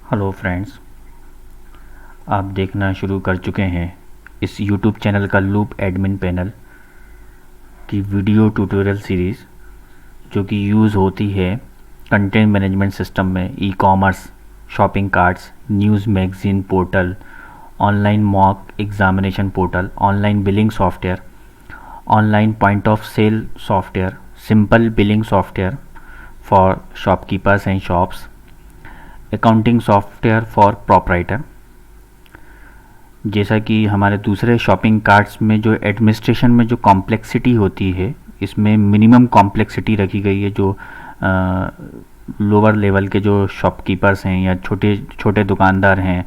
Hello friends, आप देखना शुरू कर चुके हैं इस यूट्यूब चैनल का लूप एडमिन पैनल की वीडियो ट्यूटोरियल सीरीज़, जो कि यूज़ होती है कंटेंट मैनेजमेंट सिस्टम में, e commerce, shopping carts, news magazine portal, online mock examination portal, online billing software, online point of sale software, simple billing software for shopkeepers and shops, accounting software for proprietor. जैसा कि हमारे दूसरे shopping carts में जो administration में जो complexity होती है, इसमें मिनिमम कॉम्प्लेक्सिटी रखी गई है। जो लोअर लेवल के जो शॉपकीपर्स हैं या छोटे छोटे दुकानदार हैं,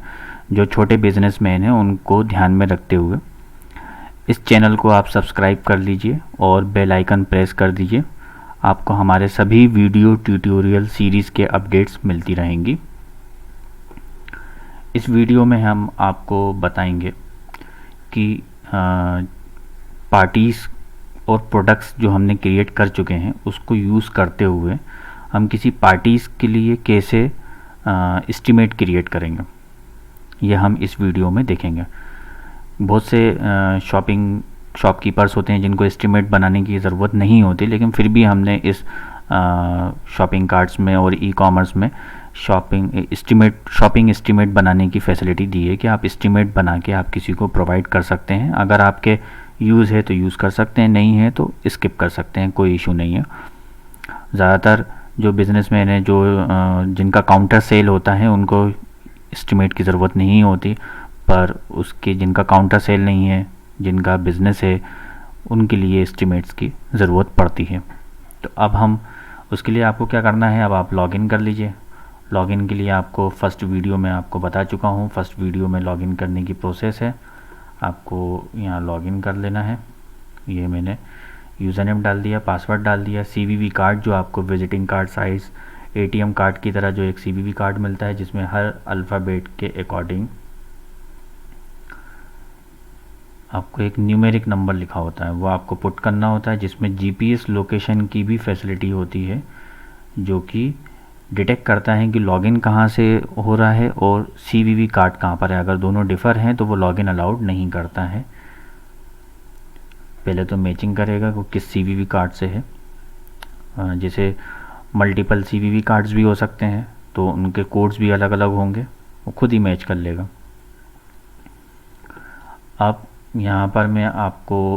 जो छोटे बिजनेसमैन हैं, उनको ध्यान में रखते हुए इस चैनल को आप सब्सक्राइब कर लीजिए और बेल आइकन प्रेस कर दीजिए। आपको हमारे सभी वीडियो ट्यूटोरियल सीरीज़ के अपडेट्स मिलती रहेंगी। इस वीडियो में हम आपको बताएंगे कि पार्टीज़ और प्रोडक्ट्स जो हमने क्रिएट कर चुके हैं उसको यूज़ करते हुए हम किसी पार्टीज़ के लिए कैसे एस्टीमेट क्रिएट करेंगे, यह हम इस वीडियो में देखेंगे। बहुत से शॉपकीपर्स होते हैं जिनको एस्टीमेट बनाने की ज़रूरत नहीं होती, लेकिन फिर भी हमने इस शॉपिंग कार्ट्स में और ई कॉमर्स में शॉपिंग एस्टीमेट बनाने की फैसिलिटी दी है कि आप एस्टीमेट बना के आप किसी को प्रोवाइड कर सकते हैं। अगर आपके यूज़ है तो यूज़ कर सकते हैं, नहीं है तो स्किप कर सकते हैं, कोई इशू नहीं है। ज़्यादातर जो बिज़नेसमैन हैं, जो जिनका काउंटर सेल होता है, उनको एस्टीमेट की ज़रूरत नहीं होती, पर उसके जिनका काउंटर सेल नहीं है, जिनका बिज़नेस है, उनके लिए एस्टीमेट्स की ज़रूरत पड़ती है। तो अब हम उसके लिए आपको क्या करना है, अब आप लॉगिन कर लीजिए। लॉगिन के लिए आपको फर्स्ट वीडियो में आपको बता चुका हूँ, फर्स्ट वीडियो में लॉगिन करने की प्रोसेस है। आपको यहाँ लॉगिन कर लेना है। ये मैंने यूज़र नेम डाल दिया, पासवर्ड डाल दिया। सीवीवी कार्ड, जो आपको visiting card size ATM card की तरह जो एक सीवीवी कार्ड मिलता है, जिसमें हर अल्फ़ाबेट के अकॉर्डिंग आपको एक न्यूमेरिक नंबर लिखा होता है, वो आपको पुट करना होता है, जिसमें जीपीएस लोकेशन की भी फैसिलिटी होती है, जो कि डिटेक्ट करता है कि लॉगिन कहाँ से हो रहा है और सीवीवी कार्ड कहाँ पर है। अगर दोनों डिफ़र हैं तो वो लॉगिन अलाउड नहीं करता है। पहले तो मैचिंग करेगा कि किस सीवीवी कार्ड से है। जैसे मल्टीपल सीवीवी कार्ड्स भी हो सकते हैं, तो उनके कोड्स भी अलग अलग होंगे, वो खुद ही मैच कर लेगा। अब यहाँ पर मैं आपको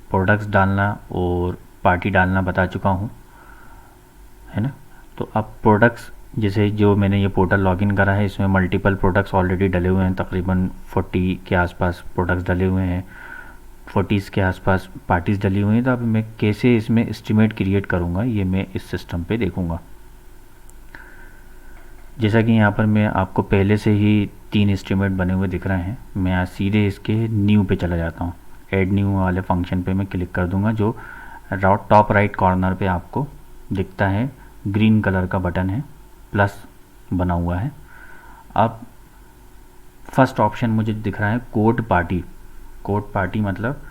प्रोडक्ट्स डालना और पार्टी डालना बता चुका हूँ, है ना। तो अब प्रोडक्ट्स, जैसे जो मैंने ये पोर्टल लॉगिन करा है, इसमें मल्टीपल प्रोडक्ट्स ऑलरेडी डले हुए हैं, तकरीबन 40 के आसपास प्रोडक्ट्स डले हुए हैं, 40 के आसपास पार्टीज़ डली हुई हैं। तो अब मैं कैसे इसमें एस्टीमेट क्रिएट करूँगा, ये मैं इस सिस्टम पे देखूँगा। जैसा कि यहाँ पर मैं आपको पहले से ही 3 एस्टीमेट बने हुए दिख रहे हैं। मैं यहाँ सीधे इसके न्यू पे चला जाता हूँ। ऐड न्यू वाले फंक्शन पे मैं क्लिक कर दूँगा, जो टॉप राइट कॉर्नर पे आपको दिखता है, ग्रीन कलर का बटन है, प्लस बना हुआ है। अब फर्स्ट ऑप्शन मुझे दिख रहा है कोड पार्टी। कोड पार्टी मतलब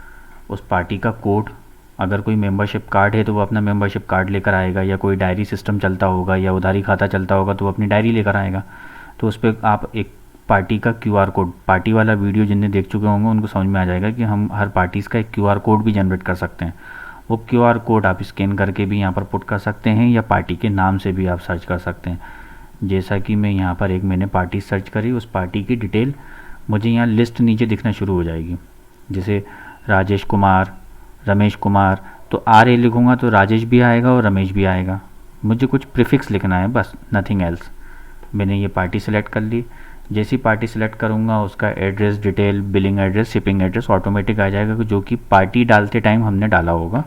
उस पार्टी का कोड। अगर कोई मेंबरशिप कार्ड है तो वो अपना मेंबरशिप कार्ड लेकर आएगा, या कोई डायरी सिस्टम चलता होगा या उधारी खाता चलता होगा तो वो अपनी डायरी लेकर आएगा। तो उस पर आप एक पार्टी का क्यूआर कोड, पार्टी वाला वीडियो जिनने देख चुके होंगे उनको समझ में आ जाएगा कि हम हर पार्टीज़ का एक क्यूआर कोड भी जनरेट कर सकते हैं। वो क्यूआर कोड आप स्कैन करके भी यहाँ पर पुट कर सकते हैं, या पार्टी के नाम से भी आप सर्च कर सकते हैं। जैसा कि मैं यहाँ पर मैंने पार्टी सर्च करी, उस पार्टी की डिटेल मुझे यहाँ लिस्ट नीचे दिखना शुरू हो जाएगी। जैसे राजेश कुमार, रमेश कुमार, तो RA लिखूँगा तो राजेश भी आएगा और रमेश भी आएगा। मुझे कुछ प्रीफिक्स लिखना है, बस, नथिंग एल्स। मैंने ये पार्टी सेलेक्ट कर ली। जैसी पार्टी सेलेक्ट करूँगा उसका address detail, billing address, shipping address automatic आ जाएगा, जो कि पार्टी डालते टाइम हमने डाला होगा।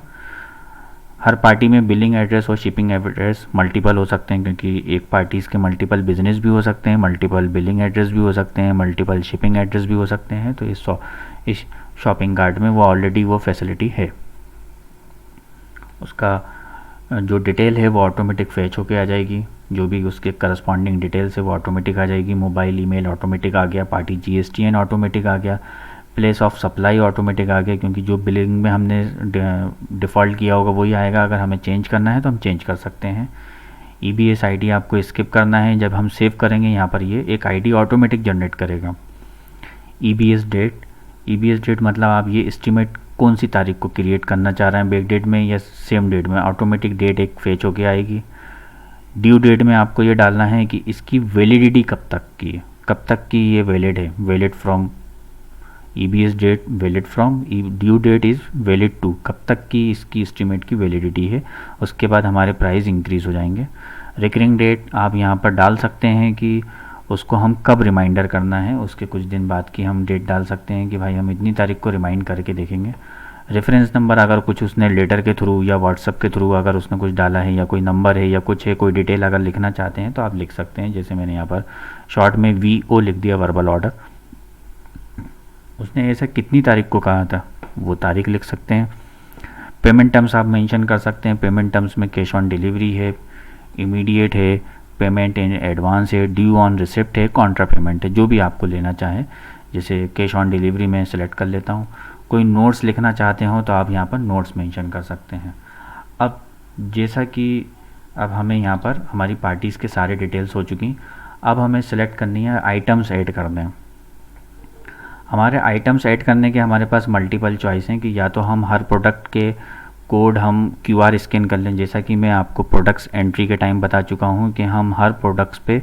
हर पार्टी में बिलिंग एड्रेस और शिपिंग एड्रेस मल्टीपल हो सकते हैं, क्योंकि एक पार्टीज़ के मल्टीपल बिजनेस भी हो सकते हैं, मल्टीपल बिलिंग एड्रेस भी हो सकते हैं, मल्टीपल शिपिंग एड्रेस भी हो सकते हैं। तो इस शॉपिंग कार्ट में वो ऑलरेडी वो फैसिलिटी है। उसका जो डिटेल है वो ऑटोमेटिक फैच होके आ जाएगी, जो भी उसके करस्पॉन्डिंग डिटेल्स है वो ऑटोमेटिक आ जाएगी। मोबाइल ईमेल ऑटोमेटिक आ गया, पार्टी GSTN ऑटोमेटिक आ गया, प्लेस ऑफ सप्लाई ऑटोमेटिक आ गया, क्योंकि जो बिलिंग में हमने डिफ़ॉल्ट किया होगा वही आएगा। अगर हमें चेंज करना है तो हम चेंज कर सकते हैं। EBS आईडी आपको स्किप करना है। जब हम सेव करेंगे यहाँ पर ये एक आईडी ऑटोमेटिक जनरेट करेगा। EBS डेट मतलब आप ये एस्टीमेट कौन सी तारीख को क्रिएट करना चाह रहे हैं, बैक डेट में या सेम डेट में। ऑटोमेटिक डेट एक फेच होके आएगी। ड्यू डेट में आपको ये डालना है कि इसकी वैलिडिटी कब तक की है, कब तक की ये वैलिड है। Valid from EBS date, valid from due date is valid to, कब तक की इसकी एस्टीमेट की वैलिडिटी है। उसके बाद हमारे प्राइस इंक्रीज़ हो जाएंगे। रिकरिंग डेट आप यहाँ पर डाल सकते हैं कि उसको हम कब रिमाइंडर करना है, उसके कुछ दिन बाद की हम डेट डाल सकते हैं कि भाई हम इतनी तारीख को रिमाइंड करके देखेंगे। रेफरेंस नंबर अगर कुछ उसने लेटर के थ्रू या व्हाट्सअप के थ्रू अगर उसने कुछ डाला है या कोई नंबर है या कुछ है, कोई डिटेल अगर लिखना चाहते हैं तो आप लिख सकते हैं। जैसे मैंने यहाँ पर शॉर्ट में VO लिख दिया, वर्बल ऑर्डर। उसने ऐसा कितनी तारीख को कहा था वो तारीख लिख सकते हैं। पेमेंट टर्म्स आप मेंशन कर सकते हैं। पेमेंट टर्म्स में कैश ऑन डिलीवरी है, इमीडिएट है, पेमेंट इन एडवांस है, ड्यू ऑन रिसिप्ट है, कॉन्ट्रा पेमेंट है, जो भी आपको लेना चाहें। जैसे कैश ऑन डिलीवरी में सेलेक्ट कर लेता हूँ। कोई नोट्स लिखना चाहते हो तो आप यहाँ पर नोट्स मेंशन कर सकते हैं। अब जैसा कि अब हमें यहाँ पर हमारी पार्टीज़ के सारे डिटेल्स हो चुकी। अब हमें सेलेक्ट करनी है आइटम्स ऐड कर दें। हमारे आइटम्स ऐड करने के हमारे पास मल्टीपल चॉइस हैं कि या तो हम हर प्रोडक्ट के कोड हम QR स्कैन कर लें। जैसा कि मैं आपको प्रोडक्ट्स एंट्री के टाइम बता चुका हूँ कि हम हर प्रोडक्ट्स पे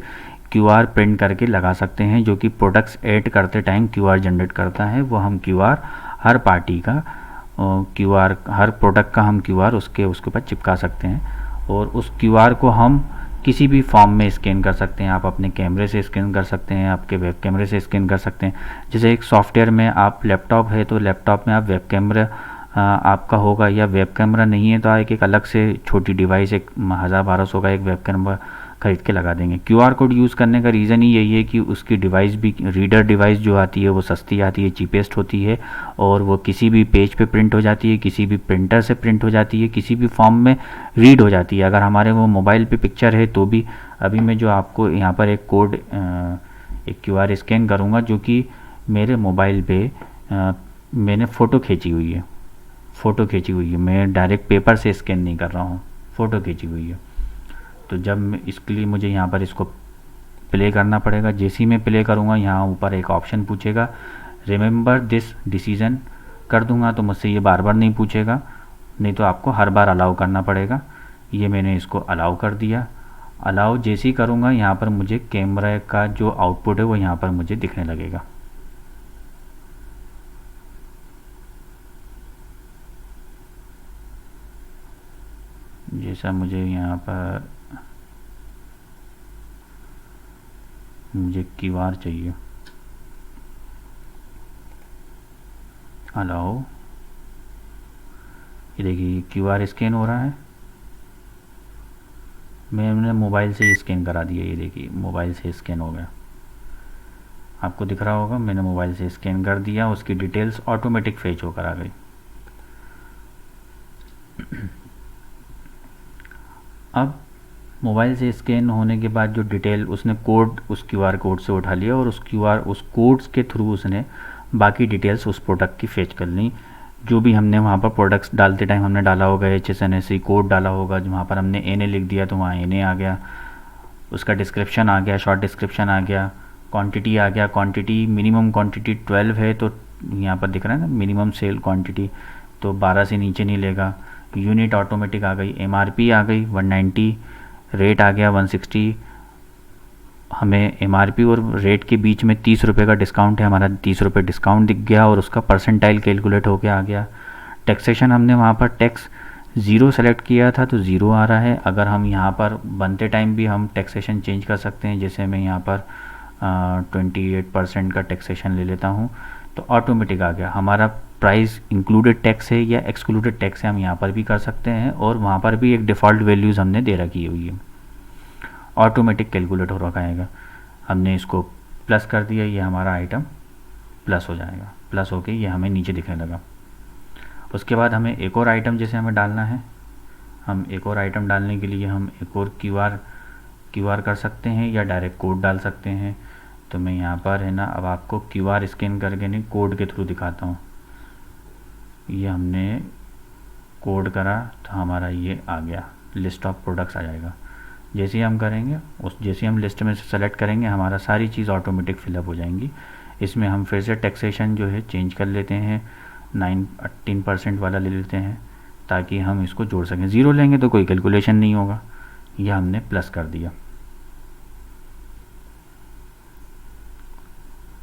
QR प्रिंट करके लगा सकते हैं, जो कि प्रोडक्ट्स ऐड करते टाइम QR जनरेट करता है। वो हम QR हर पार्टी का QR, हर प्रोडक्ट का हम QR उसके ऊपर चिपका सकते हैं और उस QR को हम किसी भी फॉर्म में स्कैन कर सकते हैं। आप अपने कैमरे से स्कैन कर सकते हैं, आपके वेब कैमरे से स्कैन कर सकते हैं। जैसे एक सॉफ्टवेयर में आप लैपटॉप है तो लैपटॉप में आप वेब कैमरा आपका होगा, या वेब कैमरा नहीं है तो एक अलग से छोटी डिवाइस एक 1000-1200 का एक वेब कैमरा खरीद के लगा देंगे। QR कोड यूज़ करने का रीज़न ही यही है कि उसकी डिवाइस भी, रीडर डिवाइस जो आती है वो सस्ती आती है, चीपेस्ट होती है और वो किसी भी पेज पे प्रिंट हो जाती है, किसी भी प्रिंटर से प्रिंट हो जाती है, किसी भी फॉर्म में रीड हो जाती है। अगर हमारे वो मोबाइल पे पिक्चर है तो भी, अभी मैं जो आपको यहाँ पर एक कोड एक QR स्कैन करूँगा जो कि मेरे मोबाइल पे मैंने फ़ोटो खींची हुई है, मैं डायरेक्ट पेपर से स्कैन नहीं कर रहा हूँ, फ़ोटो खींची हुई है। तो जब इसके लिए मुझे यहाँ पर इसको प्ले करना पड़ेगा। जैसे ही मैं प्ले करूँगा यहाँ ऊपर एक ऑप्शन पूछेगा, रिमेंबर दिस डिसीजन, कर दूँगा तो मुझसे ये बार बार नहीं पूछेगा, नहीं तो आपको हर बार अलाउ करना पड़ेगा। ये मैंने इसको अलाउ कर दिया। अलाउ जैसे ही करूँगा यहाँ पर मुझे कैमरा का जो आउटपुट है वो यहाँ पर मुझे दिखने लगेगा। जैसा मुझे यहाँ पर मुझे QR चाहिए, अलाउ, ये देखिए QR स्कैन हो रहा है। मैंने मोबाइल से ही स्कैन करा दिया, ये देखिए मोबाइल से स्कैन हो गया, आपको दिख रहा होगा। मैंने मोबाइल से स्कैन कर दिया, उसकी डिटेल्स ऑटोमेटिक फेच होकर आ गई। अब मोबाइल से स्कैन होने के बाद जो डिटेल उसने कोड उस QR कोड से उठा लिया और उस कोड्स के थ्रू उसने बाकी डिटेल्स उस प्रोडक्ट की फेच कर ली। जो भी हमने वहाँ पर प्रोडक्ट्स डालते टाइम हमने डाला होगा, HSNSE कोड डाला होगा, वहाँ पर हमने NA लिख दिया तो वहाँ NA आ गया, उसका डिस्क्रिप्शन आ गया, शॉर्ट डिस्क्रिप्शन आ गया, क्वांटिटी आ गया। क्वांटिटी मिनिमम क्वांटिटी 12 है तो यहाँ पर दिख रहा है ना मिनिमम सेल क्वांटिटी, तो 12 से नीचे नहीं लेगा। यूनिट ऑटोमेटिक आ गई, MRP आ गई 190, रेट आ गया 160। हमें MRP और रेट के बीच में 30 रुपये का डिस्काउंट है, हमारा 30 रुपये डिस्काउंट दिख गया और उसका परसेंटाइल कैलकुलेट होके आ गया। टैक्सेशन हमने वहाँ पर टैक्स 0 सेलेक्ट किया था तो 0 आ रहा है। अगर हम यहाँ पर बनते टाइम भी हम टैक्सेशन चेंज कर सकते हैं, जैसे मैं यहाँ पर 28% का टैक्सेशन ले लेता हूँ तो ऑटोमेटिक आ गया। हमारा प्राइस इंक्लूडेड टैक्स है या एक्सक्लूडेड टैक्स है हम यहाँ पर भी कर सकते हैं और वहाँ पर भी एक डिफ़ॉल्ट वैल्यूज़ हमने दे रखी हुई है, ऑटोमेटिक कैलकुलेट हो रखा है। हमने इसको प्लस कर दिया, ये हमारा आइटम प्लस हो जाएगा, प्लस होके ये हमें नीचे दिखने लगा। उसके बाद हमें एक और आइटम जैसे हमें डालना है, हम एक और आइटम डालने के लिए हम एक और QR कर सकते हैं या डायरेक्ट कोड डाल सकते हैं। तो मैं यहाँ पर है ना अब आपको QR स्कैन करके नहीं कोड के थ्रू दिखाता हूँ। ये हमने कोड करा तो हमारा ये आ गया, लिस्ट ऑफ प्रोडक्ट्स आ जाएगा। जैसे ही हम करेंगे जैसे ही हम लिस्ट में से सेलेक्ट करेंगे हमारा सारी चीज़ ऑटोमेटिक फिलअप हो जाएंगी। इसमें हम फिर से टैक्सेशन जो है चेंज कर लेते हैं, 18% वाला ले लेते हैं ताकि हम इसको जोड़ सकें। ज़ीरो लेंगे तो कोई कैलकुलेशन नहीं होगा, यह हमने प्लस कर दिया।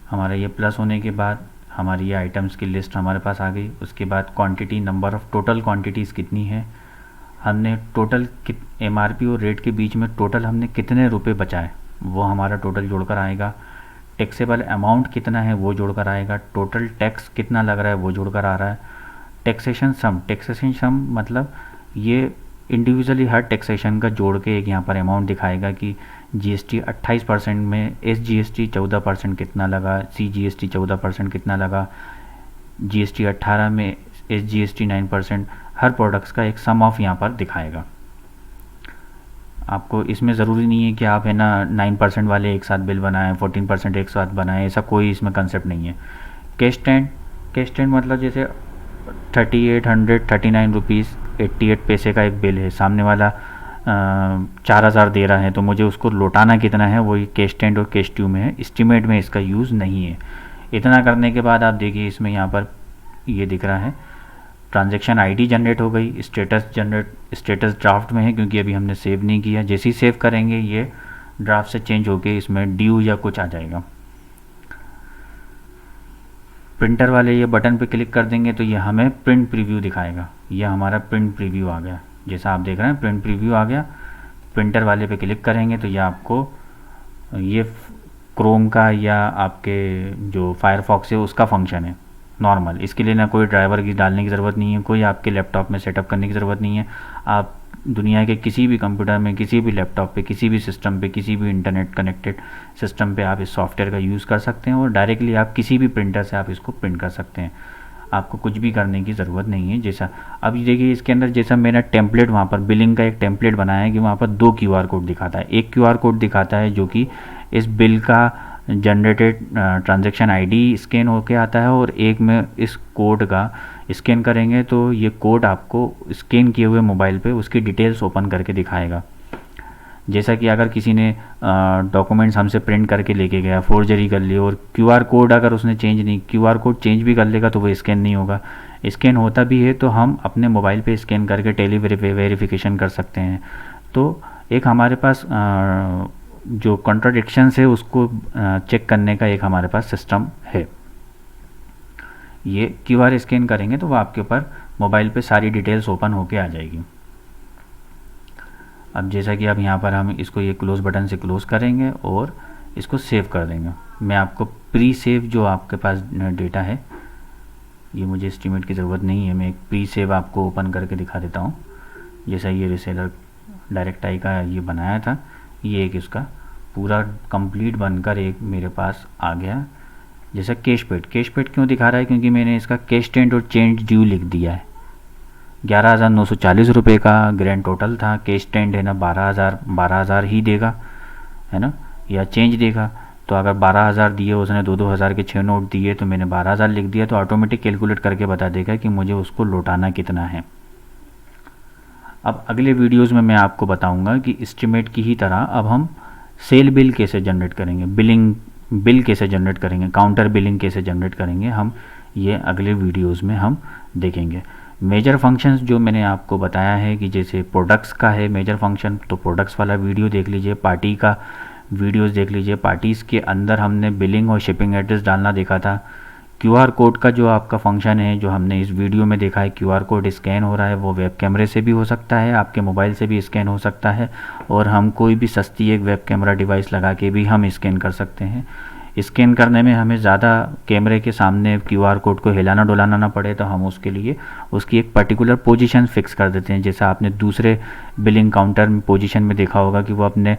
हमारा ये प्लस होने के बाद हमारी ये आइटम्स की लिस्ट हमारे पास आ गई। उसके बाद quantity, number of total quantities कितनी है, हमने टोटल MRP और रेट के बीच में टोटल हमने कितने रुपए बचाए वो हमारा टोटल जोड़कर आएगा। टैक्सेबल अमाउंट कितना है वो जोड़कर आएगा। टोटल टैक्स कितना लग रहा है वो जोड़कर आ रहा है। टैक्सेशन सम मतलब ये इंडिविजुअली हर टैक्सेशन का जोड़ के एक यहाँ पर अमाउंट दिखाएगा कि GST 28% में SGST 14% कितना लगा, CGST 14% कितना लगा, GST 18 में SGST 9%, हर प्रोडक्ट्स का एक सम ऑफ यहाँ पर दिखाएगा। आपको इसमें ज़रूरी नहीं है कि आप है ना 9% वाले एक साथ बिल बनाएं, 14% एक साथ बनाएं, ऐसा कोई इसमें कंसेप्ट नहीं है। कैश स्टैंड मतलब जैसे 3839 रुपीज़ 88 पैसे का एक बिल है, सामने वाला 4000 दे रहा है तो मुझे उसको लौटाना कितना है वही कैश स्टैंड और कैश ट्यू में है। एस्टीमेट में इसका यूज़ नहीं है। इतना करने के बाद आप देखिए इसमें यहाँ पर ये दिख रहा है ट्रांजैक्शन आईडी जनरेट हो गई, स्टेटस ड्राफ्ट में है क्योंकि अभी हमने सेव नहीं किया। जैसे ही सेव करेंगे ये ड्राफ्ट से चेंज होके इसमें ड्यू या कुछ आ जाएगा। प्रिंटर वाले ये बटन पे क्लिक कर देंगे तो ये हमें प्रिंट प्रीव्यू दिखाएगा। ये हमारा प्रिंट प्रीव्यू आ गया, जैसा आप देख रहे हैं प्रिंट प्रीव्यू आ गया। प्रिंटर वाले पे क्लिक करेंगे तो ये आपको ये क्रोम का या आपके जो फायरफॉक्स है उसका फंक्शन है नॉर्मल। इसके लिए ना कोई ड्राइवर की डालने की ज़रूरत नहीं है, कोई आपके लैपटॉप में सेटअप करने की ज़रूरत नहीं है। आप दुनिया के किसी भी कंप्यूटर में, किसी भी लैपटॉप पे, किसी भी सिस्टम पे, किसी भी इंटरनेट कनेक्टेड सिस्टम पे आप इस सॉफ्टवेयर का यूज़ कर सकते हैं और डायरेक्टली आप किसी भी प्रिंटर से आप इसको प्रिंट कर सकते हैं। आपको कुछ भी करने की ज़रूरत नहीं है। जैसा अब देखिए इसके अंदर जैसा मेरा टेम्पलेट वहाँ पर बिलिंग का एक टेम्पलेट बनाया है कि वहाँ पर 2 QR कोड दिखाता है। एक QR कोड दिखाता है जो कि इस बिल का जनरेटेड ट्रांजैक्शन आईडी स्कैन होके आता है और एक में इस कोड का स्कैन करेंगे तो ये कोड आपको स्कैन किए हुए मोबाइल पे उसकी डिटेल्स ओपन करके दिखाएगा। जैसा कि अगर किसी ने डॉक्यूमेंट्स हमसे प्रिंट करके लेके गया, फोर्जरी कर ली और QR कोड अगर उसने चेंज नहीं, QR कोड चेंज भी कर लेगा तो वो स्कैन नहीं होगा। स्कैन होता भी है तो हम अपने मोबाइल पे स्कैन करके टेली वेरिफिकेशन कर सकते हैं। तो एक हमारे पास जो कॉन्ट्राडिक्शंस है उसको चेक करने का एक हमारे पास सिस्टम है। ये QR स्कैन करेंगे तो वो आपके ऊपर मोबाइल पे सारी डिटेल्स ओपन होके आ जाएगी। अब जैसा कि अब यहाँ पर हम इसको ये क्लोज़ बटन से क्लोज़ करेंगे और इसको सेव कर देंगे। मैं आपको प्री सेव जो आपके पास डेटा है, ये मुझे एस्टीमेट की ज़रूरत नहीं है, मैं एक प्री सेव आपको ओपन करके दिखा देता हूँ। जैसा ये रिसेलर डायरेक्ट आई का ये बनाया था, ये एक इसका पूरा कंप्लीट बनकर एक मेरे पास आ गया। जैसा कैश पेड क्यों दिखा रहा है, क्योंकि मैंने इसका कैश स्टैंड और चेंज ड्यू लिख दिया है। 11,940 रुपये का ग्रैंड टोटल था। कैश स्टैंड है ना 12,000 ही देगा, है ना, या चेंज देगा। तो अगर 12,000 दिए, उसने 2-2 हज़ार के 6 नोट दिए तो मैंने 12,000 लिख दिया, तो ऑटोमेटिक कैलकुलेट करके बता देगा कि मुझे उसको लौटाना कितना है। अब अगले वीडियोज़ में मैं आपको बताऊंगा कि एस्टीमेट की ही तरह अब हम सेल बिल कैसे जनरेट करेंगे, बिल कैसे जनरेट करेंगे, काउंटर बिलिंग कैसे जनरेट करेंगे, हम ये अगले वीडियोज़ में हम देखेंगे। मेजर फंक्शंस जो मैंने आपको बताया है कि जैसे प्रोडक्ट्स का है मेजर फंक्शन, तो प्रोडक्ट्स वाला वीडियो देख लीजिए, पार्टी का वीडियोस देख लीजिए। पार्टीज़ के अंदर हमने बिलिंग और शिपिंग एड्रेस डालना देखा था। QR कोड का जो आपका फंक्शन है जो हमने इस वीडियो में देखा है, QR कोड स्कैन हो रहा है, वो वेब कैमरे से भी हो सकता है, आपके मोबाइल से भी स्कैन हो सकता है, और हम कोई भी सस्ती एक वेब कैमरा डिवाइस लगा के भी हम स्कैन कर सकते हैं। स्कैन करने में हमें ज़्यादा कैमरे के सामने QR कोड को हिलाना डुलाना ना पड़े, तो हम उसके लिए उसकी एक पर्टिकुलर पोजीशन फिक्स कर देते हैं। जैसा आपने दूसरे बिलिंग काउंटर में पोजीशन में देखा होगा कि वो अपने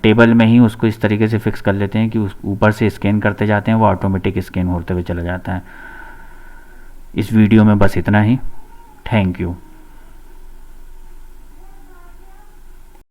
टेबल में ही उसको इस तरीके से फिक्स कर लेते हैं कि उस ऊपर से स्कैन करते जाते हैं, वो ऑटोमेटिक स्कैन होते हुए चला जाता है। इस वीडियो में बस इतना ही। Thank you.